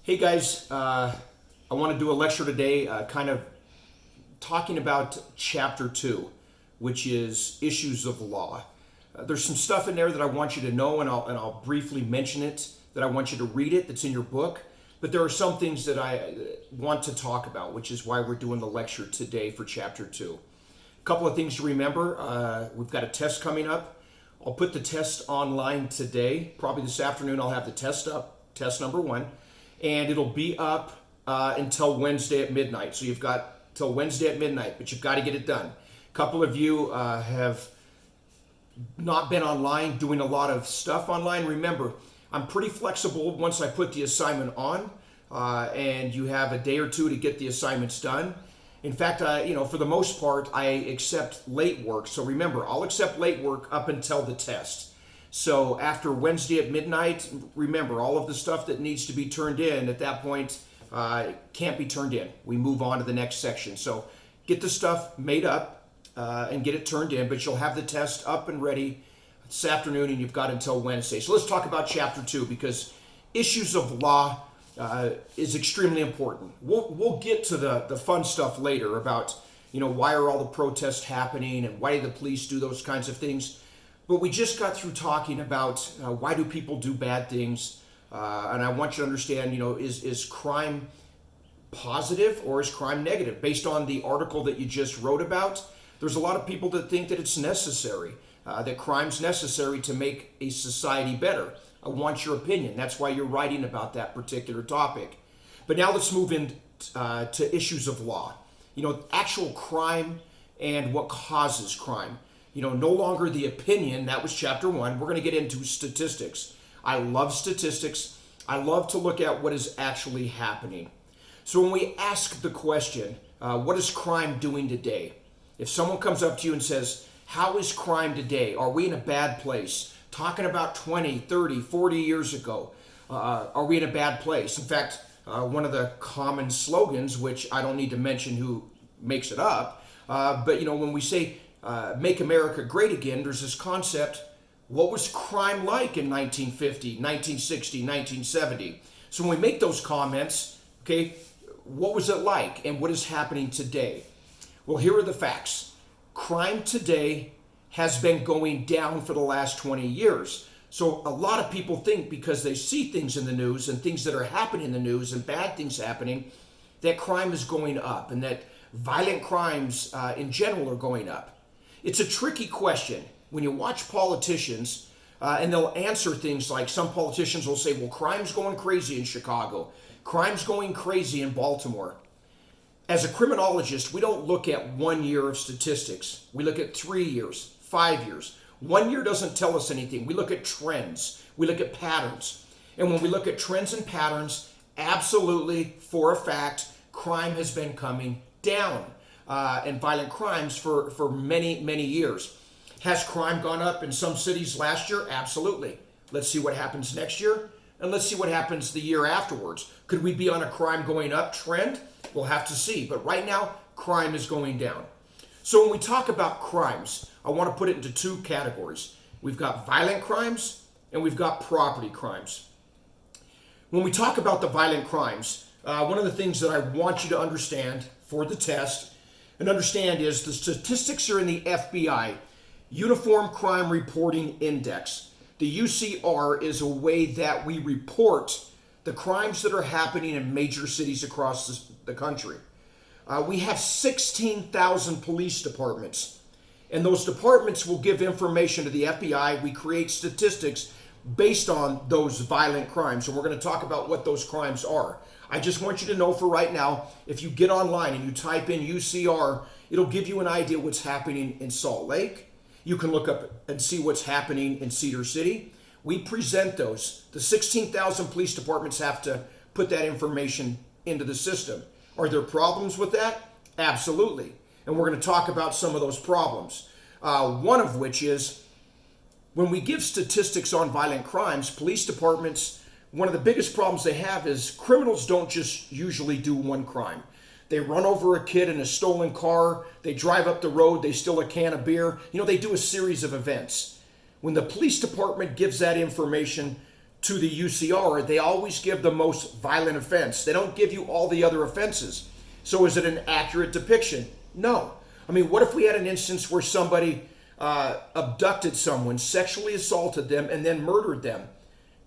Hey guys, I want to do a lecture today kind of talking about chapter 2, which is issues of law. There's some stuff in there that I want you to know, and I'll briefly mention it, that I want you to read it, that's in your book. But there are some things that I want to talk about, which is why we're doing the lecture today for chapter 2. A couple of things to remember. We've got a test coming up. I'll put the test online today. Probably this afternoon I'll have the test up, test number 1. And it'll be up until Wednesday at midnight. So you've got till Wednesday at midnight, but you've got to get it done. A couple of you have not been online, doing a lot of stuff online. Remember, I'm pretty flexible once I put the assignment on, and you have a day or two to get the assignments done. In fact, for the most part, I accept late work. So remember, I'll accept late work up until the test. So after Wednesday at midnight, remember, all of the stuff that needs to be turned in at that point can't be turned in. We move on to the next section. So get the stuff made up and get it turned in, but you'll have the test up and ready this afternoon, and you've got until Wednesday. So let's talk about chapter 2, because issues of law is extremely important. We'll get to the fun stuff later about, why are all the protests happening and why do the police do those kinds of things. But we just got through talking about why do people do bad things, and I want you to understand, is crime positive or is crime negative? Based on the article that you just wrote about, there's a lot of people that think that it's necessary, that crime's necessary to make a society better. I want your opinion. That's why you're writing about that particular topic. But now let's move into to issues of law. Actual crime and what causes crime. No longer the opinion. That was chapter 1. We're going to get into statistics. I love statistics. I love to look at what is actually happening. So when we ask the question, what is crime doing today? If someone comes up to you and says, how is crime today? Are we in a bad place? Talking about 20, 30, 40 years ago, are we in a bad place? In fact, one of the common slogans, which I don't need to mention who makes it up, but when we say, make America great again, there's this concept, what was crime like in 1950, 1960, 1970? So when we make those comments, okay, what was it like and what is happening today? Well, here are the facts. Crime today has been going down for the last 20 years. So a lot of people think because they see things in the news and things that are happening in the news and bad things happening, that crime is going up and that violent crimes in general are going up. It's a tricky question. When you watch politicians, and they'll answer things like, some politicians will say, well, crime's going crazy in Chicago. Crime's going crazy in Baltimore. As a criminologist, we don't look at 1 year of statistics. We look at 3 years, 5 years. 1 year doesn't tell us anything. We look at trends. We look at patterns. And when we look at trends and patterns, absolutely, for a fact, crime has been coming down. And violent crimes for many, many years. Has crime gone up in some cities last year? Absolutely. Let's see what happens next year, and let's see what happens the year afterwards. Could we be on a crime going up trend? We'll have to see. But right now, crime is going down. So when we talk about crimes, I want to put it into 2 categories. We've got violent crimes and we've got property crimes. When we talk about the violent crimes, one of the things that I want you to understand for the test and understand is the statistics are in the FBI, Uniform Crime Reporting Index. The UCR is a way that we report the crimes that are happening in major cities across the country. We have 16,000 police departments, and those departments will give information to the FBI. We create statistics based on those violent crimes, and we're going to talk about what those crimes are. I just want you to know for right now, if you get online and you type in UCR, it'll give you an idea what's happening in Salt Lake. You can look up and see what's happening in Cedar City. We present those. The 16,000 police departments have to put that information into the system. Are there problems with that? Absolutely. And we're going to talk about some of those problems. One of which is when we give statistics on violent crimes, police departments, one of the biggest problems they have is criminals don't just usually do one crime. They run over a kid in a stolen car, they drive up the road, they steal a can of beer. They do a series of events. When the police department gives that information to the UCR, they always give the most violent offense. They don't give you all the other offenses. So is it an accurate depiction? No. I mean, what if we had an instance where somebody abducted someone, sexually assaulted them, and then murdered them?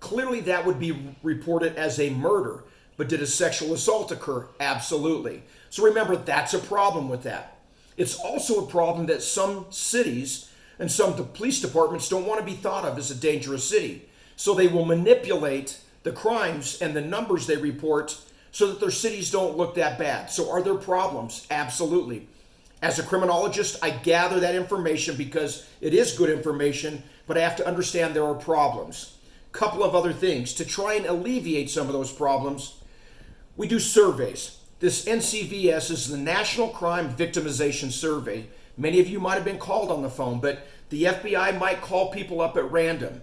Clearly that would be reported as a murder. But did a sexual assault occur? Absolutely. So remember, that's a problem with that. It's also a problem that some cities and some police departments don't want to be thought of as a dangerous city. So they will manipulate the crimes and the numbers they report so that their cities don't look that bad. So are there problems? Absolutely. As a criminologist, I gather that information because it is good information, but I have to understand there are problems. Couple of other things. To try and alleviate some of those problems, we do surveys. This NCVS is the National Crime Victimization Survey. Many of you might have been called on the phone, but the FBI might call people up at random.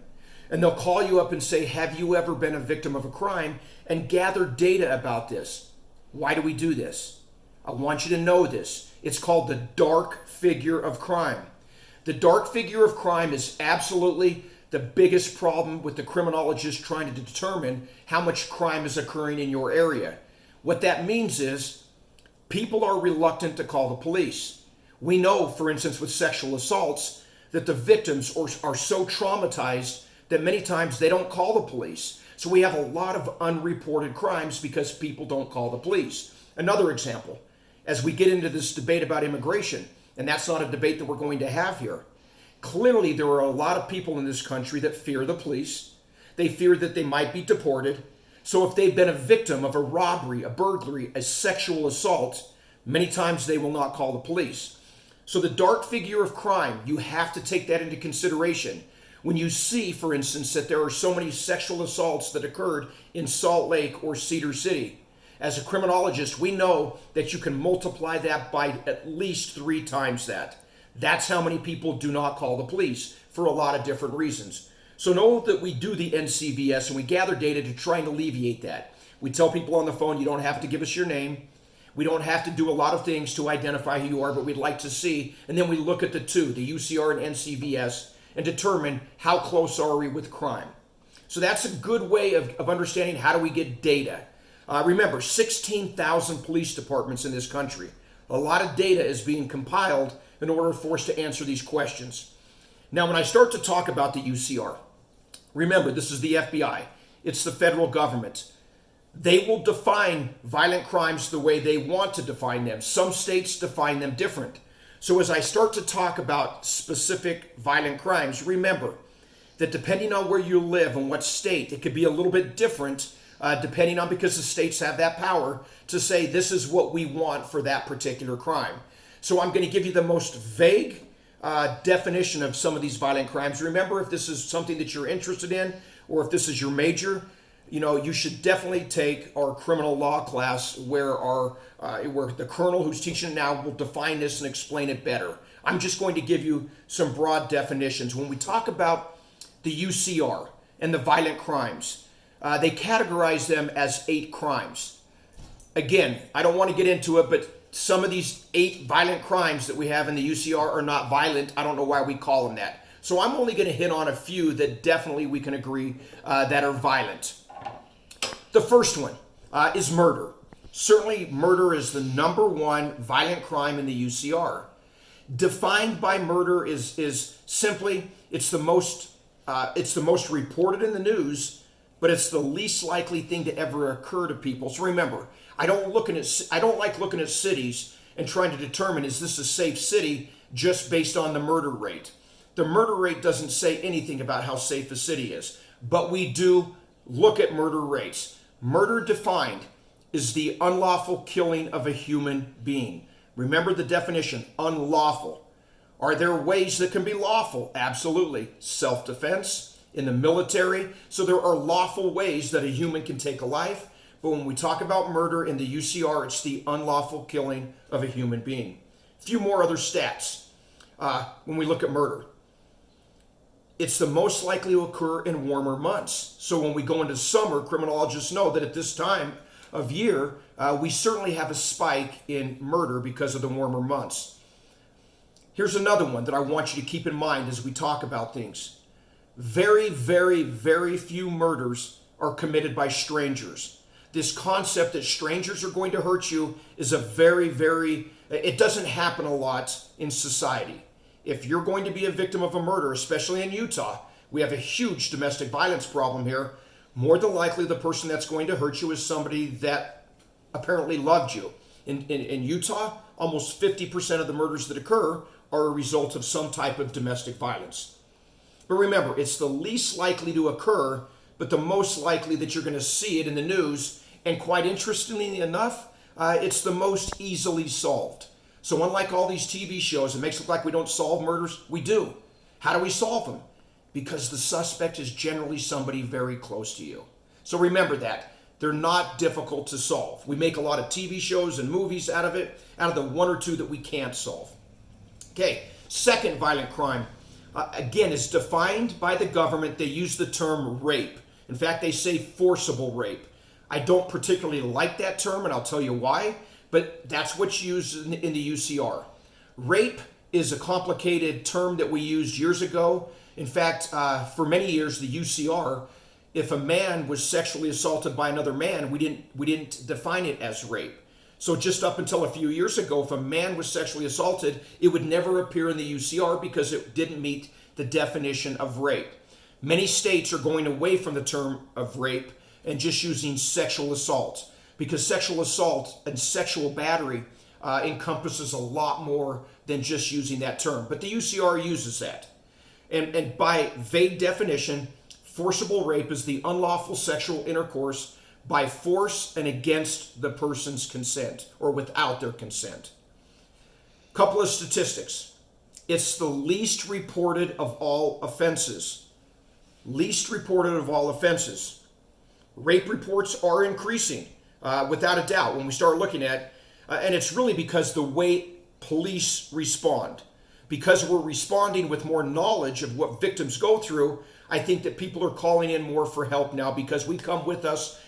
And they'll call you up and say, have you ever been a victim of a crime? And gather data about this. Why do we do this? I want you to know this. It's called the dark figure of crime. The dark figure of crime is absolutely the biggest problem with the criminologist trying to determine how much crime is occurring in your area. What that means is people are reluctant to call the police. We know, for instance, with sexual assaults, that the victims are so traumatized that many times they don't call the police. So we have a lot of unreported crimes because people don't call the police. Another example, as we get into this debate about immigration, and that's not a debate that we're going to have here. Clearly, there are a lot of people in this country that fear the police. They fear that they might be deported. So if they've been a victim of a robbery, a burglary, a sexual assault, many times they will not call the police. So the dark figure of crime, you have to take that into consideration. When you see, for instance, that there are so many sexual assaults that occurred in Salt Lake or Cedar City, as a criminologist, we know that you can multiply that by at least 3 times that. That's how many people do not call the police for a lot of different reasons. So know that we do the NCVS and we gather data to try and alleviate that. We tell people on the phone, you don't have to give us your name. We don't have to do a lot of things to identify who you are, but we'd like to see. And then we look at the two, the UCR and NCVS, and determine how close are we with crime. So that's a good way of understanding how do we get data. Remember, 16,000 police departments in this country. A lot of data is being compiled in order for us to answer these questions. Now, when I start to talk about the UCR, remember, this is the FBI. It's the federal government. They will define violent crimes the way they want to define them. Some states define them different. So as I start to talk about specific violent crimes, remember that depending on where you live and what state, it could be a little bit different depending on, because the states have that power to say this is what we want for that particular crime. So I'm going to give you the most vague definition of some of these violent crimes. Remember, if this is something that you're interested in, or if this is your major, you should definitely take our criminal law class where the colonel who's teaching it now will define this and explain it better. I'm just going to give you some broad definitions. When we talk about the UCR and the violent crimes, they categorize them as 8 crimes. Again, I don't want to get into it, but some of these 8 violent crimes that we have in the UCR are not violent. I don't know why we call them that. So I'm only going to hit on a few that definitely we can agree that are violent. The first one is murder. Certainly, murder is the #1 violent crime in the UCR. Defined by murder is simply it's the most reported in the news, but it's the least likely thing to ever occur to people. So remember, I don't like looking at cities and trying to determine, is this a safe city just based on the murder rate. The murder rate doesn't say anything about how safe a city is, but we do look at murder rates. Murder defined is the unlawful killing of a human being. Remember the definition, unlawful. Are there ways that can be lawful? Absolutely. Self-defense, in the military. So there are lawful ways that a human can take a life. But when we talk about murder in the UCR, it's the unlawful killing of a human being. A few more other stats when we look at murder. It's the most likely to occur in warmer months. So when we go into summer, criminologists know that at this time of year, we certainly have a spike in murder because of the warmer months. Here's another one that I want you to keep in mind as we talk about things. Very, very, very few murders are committed by strangers. This concept that strangers are going to hurt you is it doesn't happen a lot in society. If you're going to be a victim of a murder, especially in Utah, we have a huge domestic violence problem here. More than likely, the person that's going to hurt you is somebody that apparently loved you. In Utah, almost 50% of the murders that occur are a result of some type of domestic violence. But remember, it's the least likely to occur, but the most likely that you're going to see it in the news. And quite interestingly enough, it's the most easily solved. So unlike all these TV shows, it makes it look like we don't solve murders. We do. How do we solve them? Because the suspect is generally somebody very close to you. So remember that. They're not difficult to solve. We make a lot of TV shows and movies out of it, out of the one or two that we can't solve. Okay, second violent crime, again, is defined by the government. They use the term rape. In fact, they say forcible rape. I don't particularly like that term, and I'll tell you why, but that's what's used in the UCR. Rape is a complicated term that we used years ago. In fact, for many years, the UCR, if a man was sexually assaulted by another man, we didn't define it as rape. So just up until a few years ago, if a man was sexually assaulted, it would never appear in the UCR because it didn't meet the definition of rape. Many states are going away from the term of rape and just using sexual assault, because sexual assault and sexual battery encompasses a lot more than just using that term. But the UCR uses that. And by vague definition, forcible rape is the unlawful sexual intercourse by force and against the person's consent or without their consent. Couple of statistics. It's the least reported of all offenses. Least reported of all offenses. Rape reports are increasing, without a doubt, when we start looking at, and it's really because the way police respond. Because we're responding with more knowledge of what victims go through, I think that people are calling in more for help now because we come with us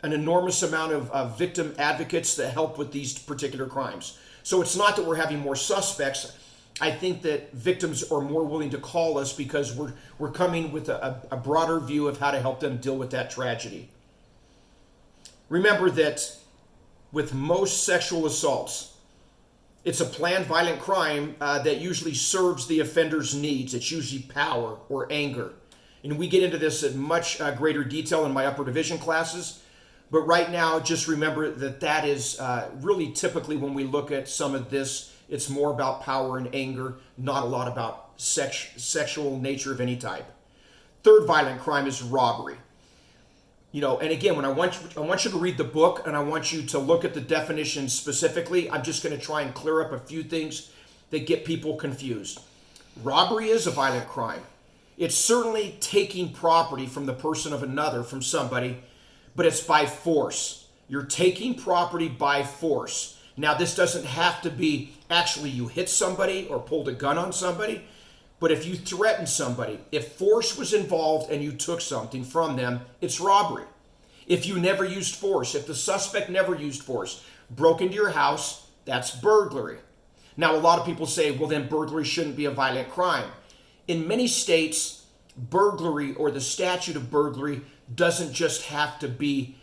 an enormous amount of victim advocates that help with these particular crimes. So it's not that we're having more suspects. I think that victims are more willing to call us because we're coming with a broader view of how to help them deal with that tragedy. Remember that with most sexual assaults, it's a planned violent crime that usually serves the offender's needs. It's usually power or anger. And we get into this in much greater detail in my upper division classes. But right now, just remember that is really typically when we look at some of this, it's more about power and anger, not a lot about sexual nature of any type. Third violent crime is robbery. You know, and again, when I want you to read the book and I want you to look at the definition specifically, I'm just going to try and clear up a few things that get people confused. Robbery is a violent crime. It's certainly taking property from the person of another, from somebody, but it's by force. You're taking property by force. Now, this doesn't have to be actually you hit somebody or pulled a gun on somebody, but if you threaten somebody, if force was involved and you took something from them, it's robbery. If you never used force, if the suspect never used force, broke into your house, that's burglary. Now, a lot of people say, well, then burglary shouldn't be a violent crime. In many states, burglary or the statute of burglary doesn't just have to be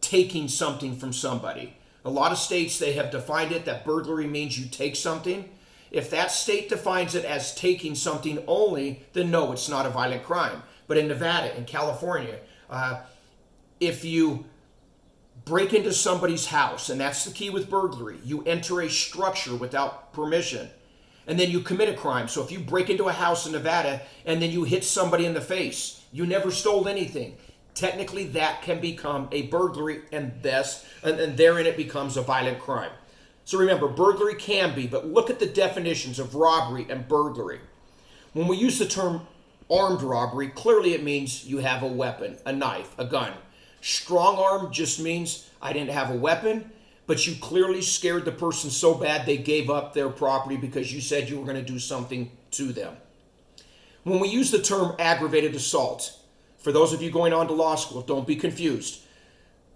taking something from somebody. A lot of states, they have defined it that burglary means you take something. If that state defines it as taking something only, then no, it's not a violent crime. But in Nevada, in California, if you break into somebody's house, and that's the key with burglary, you enter a structure without permission, and then you commit a crime. So if you break into a house in Nevada and then you hit somebody in the face, you never stole anything. Technically, that can become a burglary, and therein it becomes a violent crime. So remember, burglary can be, but look at the definitions of robbery and burglary. When we use the term armed robbery, clearly it means you have a weapon, a knife, a gun. Strong arm just means I didn't have a weapon, but you clearly scared the person so bad they gave up their property because you said you were going to do something to them. When we use the term aggravated assault, for those of you going on to law school, don't be confused.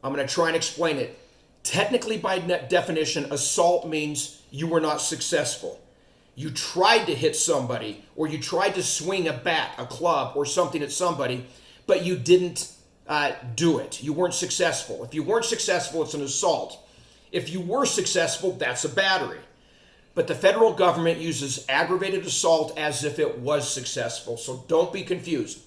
I'm going to try and explain it. Technically, by definition, assault means you were not successful. you tried to hit somebody, or you tried to swing a bat, a club, or something at somebody, but you didn't do it. You weren't successful. If you weren't successful, it's an assault. If you were successful, that's a battery. But the federal government uses aggravated assault as if it was successful. So don't be confused.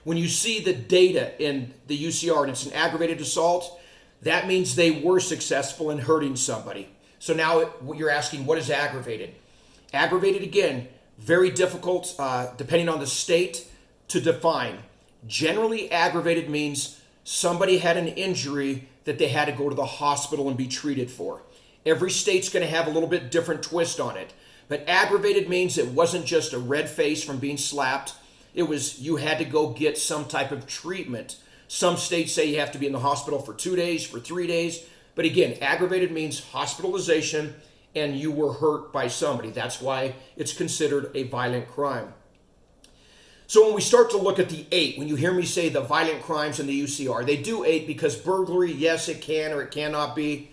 When you see the data in the UCR and it's an aggravated assault, that means they were successful in hurting somebody. So now you're asking, what is aggravated? Aggravated, again, very difficult, depending on the state, to define. Generally, aggravated means somebody had an injury that they had to go to the hospital and be treated for. Every state's going to have a little bit different twist on it. But aggravated means it wasn't just a red face from being slapped. It was you had to go get some type of treatment. Some states say you have to be in the hospital for 2 days, for 3 days. But again, aggravated means hospitalization and you were hurt by somebody. That's why it's considered a violent crime. So when we start to look at the 8, when you hear me say the violent crimes in the UCR, they do 8 because burglary, yes, it can or it cannot be.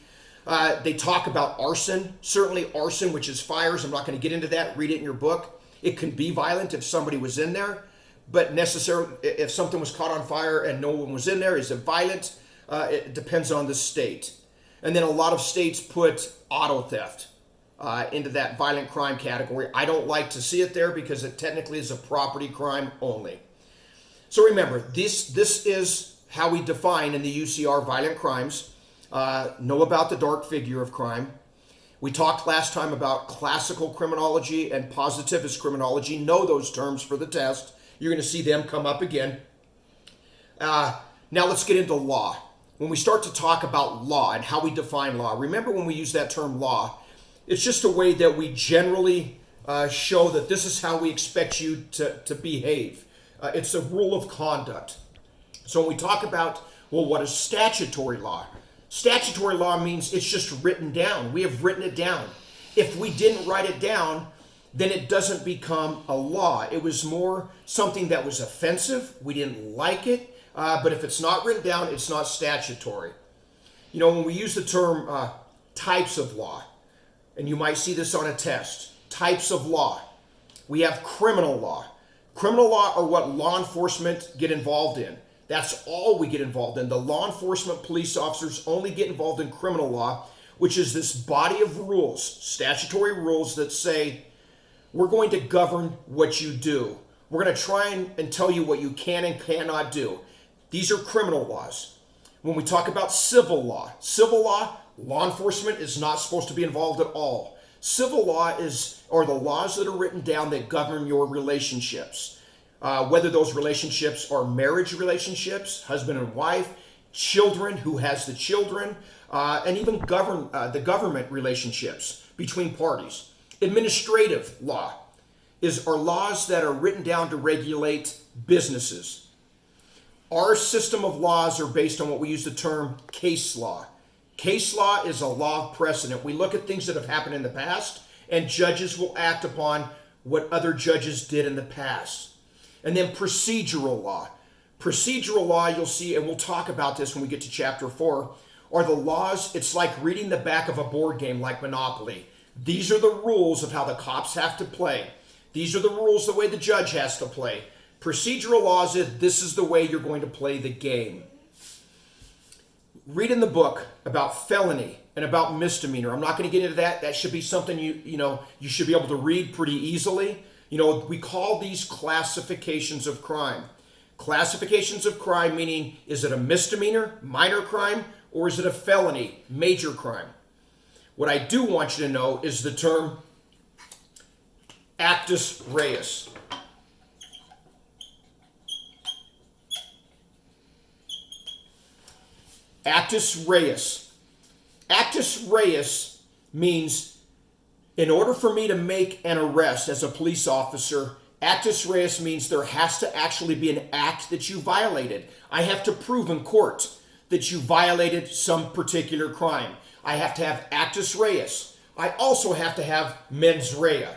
They talk about arson. Certainly arson, which is fires. I'm not going to get into that. Read it in your book. It can be violent if somebody was in there. But necessarily, if something was caught on fire and no one was in there, is it violent? It depends on the state. And then a lot of states put auto theft into that violent crime category. I don't like to see it there because it technically is a property crime only. So remember, this is how we define in the UCR violent crimes. Know about the dark figure of crime. We talked last time about classical criminology and positivist criminology. Know those terms for the test. You're going to see them come up again. Now let's get into law. When we start to talk about law and how we define law, remember when we use that term law, it's just a way that we generally show that this is how we expect you to behave. It's a rule of conduct. So when we talk about, well, what is statutory law? Statutory law means it's just written down. We have written it down. If we didn't write it down, then it doesn't become a law. It was more something that was offensive. We didn't like it. But if it's not written down, it's not statutory. You know, when we use the term types of law, and you might see this on a test, types of law, we have criminal law. Criminal law are what law enforcement get involved in. That's all we get involved in. The law enforcement police officers only get involved in criminal law, which is this body of rules, statutory rules that say, we're going to govern what you do. We're going to try and tell you what you can and cannot do. These are criminal laws. When we talk about civil law, law enforcement is not supposed to be involved at all. Civil law are the laws that are written down that govern your relationships. Whether those relationships are marriage relationships, husband and wife, children, who has the children, and even the government relationships between parties. Administrative law are laws that are written down to regulate businesses. Our system of laws are based on what we use the term case law. Case law is a law of precedent. We look at things that have happened in the past, and judges will act upon what other judges did in the past. And then procedural law. Procedural law, you'll see, and we'll talk about this when we get to chapter 4, are the laws. It's like reading the back of a board game like Monopoly. These are the rules of how the cops have to play. These are the rules the way the judge has to play. Procedural laws is this is the way you're going to play the game. Read in the book about felony and about misdemeanor. I'm not going to get into that. That should be something you should be able to read pretty easily. We call these classifications of crime. Classifications of crime meaning, is it a misdemeanor, minor crime, or is it a felony, major crime? What I do want you to know is the term actus reus. Actus reus. Actus reus means in order for me to make an arrest as a police officer, actus reus means there has to actually be an act that you violated. I have to prove in court that you violated some particular crime. I have to have actus reus. I also have to have mens rea.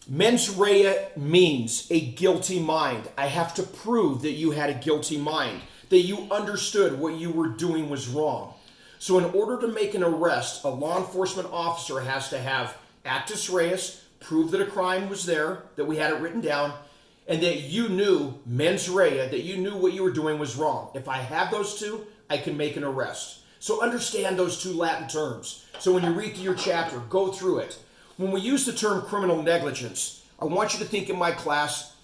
Mens rea means a guilty mind. I have to prove that you had a guilty mind, that you understood what you were doing was wrong. So in order to make an arrest, a law enforcement officer has to have actus reus, prove that a crime was there, that we had it written down, and that you knew mens rea, that you knew what you were doing was wrong. If I have those two, I can make an arrest. So understand those two Latin terms. So when you read through your chapter, go through it. When we use the term criminal negligence, I want you to think in my class,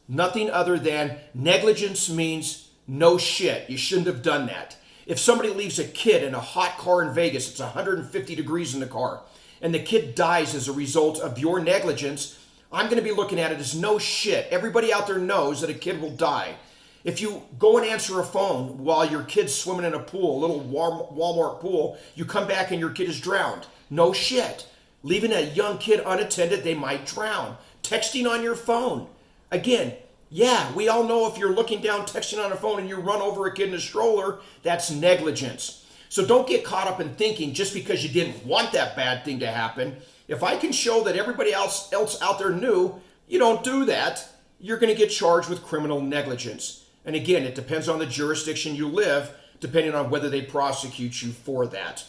nothing other than negligence means no shit. You shouldn't have done that. If somebody leaves a kid in a hot car in Vegas, it's 150 degrees in the car, and the kid dies as a result of your negligence, I'm going to be looking at it as no shit. Everybody out there knows that a kid will die. If you go and answer a phone while your kid's swimming in a pool, a little Walmart pool, you come back and your kid is drowned. No shit. Leaving a young kid unattended, they might drown. Texting on your phone. Again, yeah, we all know if you're looking down texting on a phone and you run over a kid in a stroller, that's negligence. So don't get caught up in thinking just because you didn't want that bad thing to happen. If I can show that everybody else out there knew, you don't do that, you're going to get charged with criminal negligence. And again, it depends on the jurisdiction you live, depending on whether they prosecute you for that.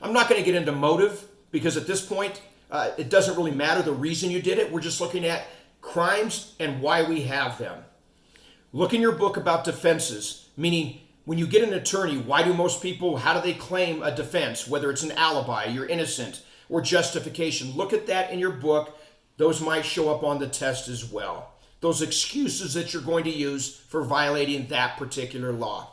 I'm not going to get into motive because at this point, it doesn't really matter the reason you did it. We're just looking at crimes and why we have them. Look in your book about defenses, meaning when you get an attorney, why do most people, how do they claim a defense, whether it's an alibi, you're innocent, or justification? Look at that in your book. Those might show up on the test as well. Those excuses that you're going to use for violating that particular law.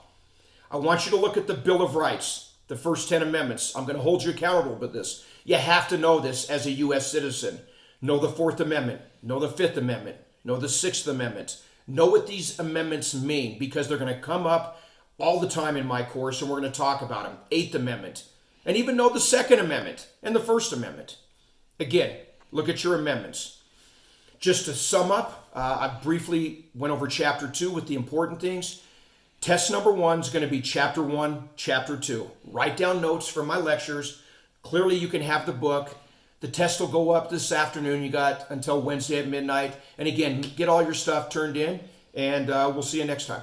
I want you to look at the Bill of Rights, the first 10 amendments. I'm going to hold you accountable to this. You have to know this as a U.S. citizen. Know the Fourth Amendment. Know the Fifth Amendment. Know the Sixth Amendment. Know what these amendments mean because they're going to come up all the time in my course and we're going to talk about them. Eighth Amendment. And even know the Second Amendment and the First Amendment. Again, look at your amendments. Just to sum up, I briefly went over Chapter 2 with the important things. Test number 1 is going to be Chapter 1, Chapter 2. Write down notes from my lectures. Clearly, you can have the book. The test will go up this afternoon. You got until Wednesday at midnight. And again, get all your stuff turned in, and we'll see you next time.